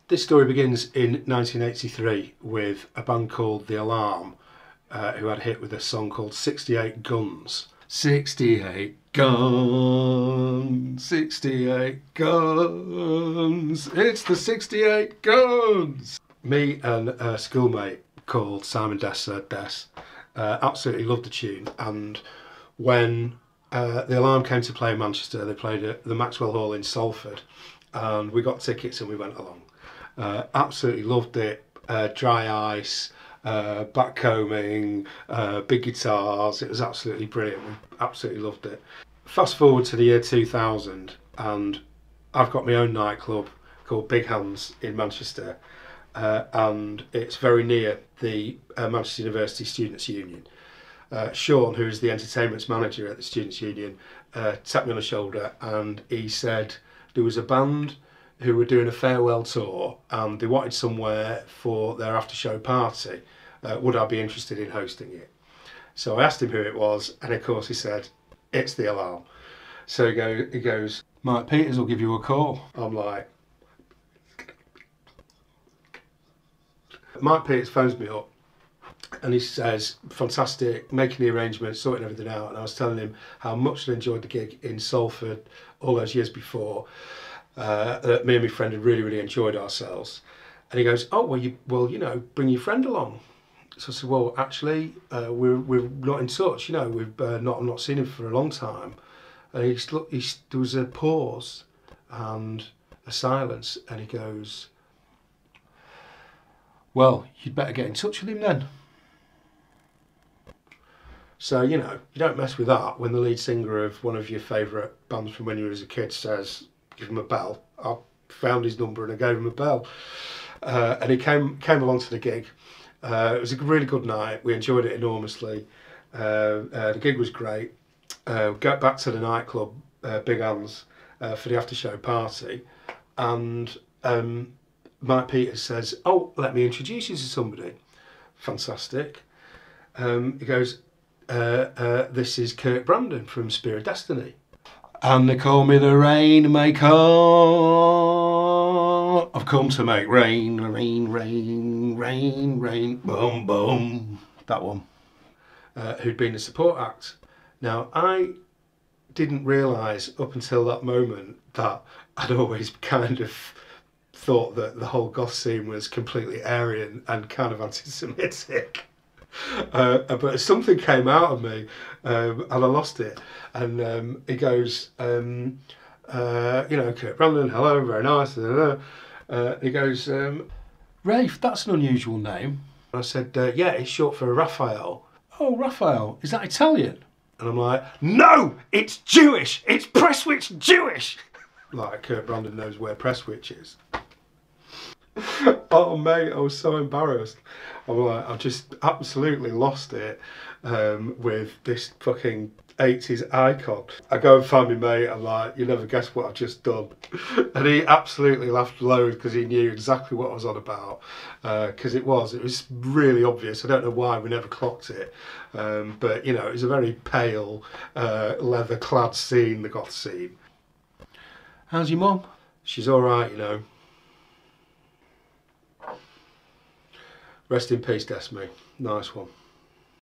This story begins in 1983 with a band called The Alarm, who had a hit with a song called 68 Guns. 68 guns, 68 guns, it's the 68 guns. Me and a schoolmate called Simon Des absolutely loved the tune, and when The Alarm came to play in Manchester, they played at the Maxwell Hall in Salford, and we got tickets and we went along. Absolutely loved it. Dry ice, backcombing, big guitars. It was absolutely brilliant. We absolutely loved it. Fast forward to the year 2000, and I've got my own nightclub called Big Hands in Manchester, and it's very near the Manchester University Students' Union. Sean, who is the entertainments manager at the Students' Union, tapped me on the shoulder and he said there was a band who were doing a farewell tour and they wanted somewhere for their after show party. Would I be interested in hosting it? So I asked him who it was, and of course he said, it's The Alarm. So he goes, Mike Peters will give you a call. I'm like, Mike Peters phones me up and he says, fantastic, making the arrangements, sorting everything out. And I was telling him how much I enjoyed the gig in Salford all those years before. That me and my friend had really enjoyed ourselves. And he goes, oh, well, you know, bring your friend along. So I said, well, actually, we're not in touch. You know, I've not seen him for a long time. And there was a pause and a silence, and he goes, well, you'd better get in touch with him then. So, you know, you don't mess with that when the lead singer of one of your favourite bands from when you were as a kid says, give him a bell. I found his number and I gave him a bell. And he came along to the gig. It was a really good night. We enjoyed it enormously. The gig was great. Got back to the nightclub, Big Hands, for the after show party. And Mike Peters says, oh, let me introduce you to somebody. Fantastic. He goes, this is Kirk Brandon from Spirit Destiny. And they call me the Rainmaker. I've come to make rain, rain, rain, rain, rain, boom, boom. That one. Who'd been a support act. Now, I didn't realise up until that moment that I'd always kind of thought that the whole goth scene was completely Aryan and kind of anti-Semitic. But something came out of me and I lost it. And he goes, you know, Kurt Brandon, hello, very nice. He goes, Rafe, that's an unusual name. I said, yeah, it's short for Raphael. Oh, Raphael, is that Italian? And I'm like, no, it's Jewish. It's Prestwich Jewish. Like Kurt Brandon knows where Prestwich is. Oh mate, I was so embarrassed. I'm like, I just absolutely lost it with this fucking 80s icon. I go and find my mate, I'm like, you never guess what I've just done. And he absolutely laughed loads because he knew exactly what I was on about. Because it was really obvious. I don't know why we never clocked it. But you know, it was a very pale, leather clad scene, the goth scene. How's your mum? She's alright, you know. Rest in peace, Desmi. Nice one.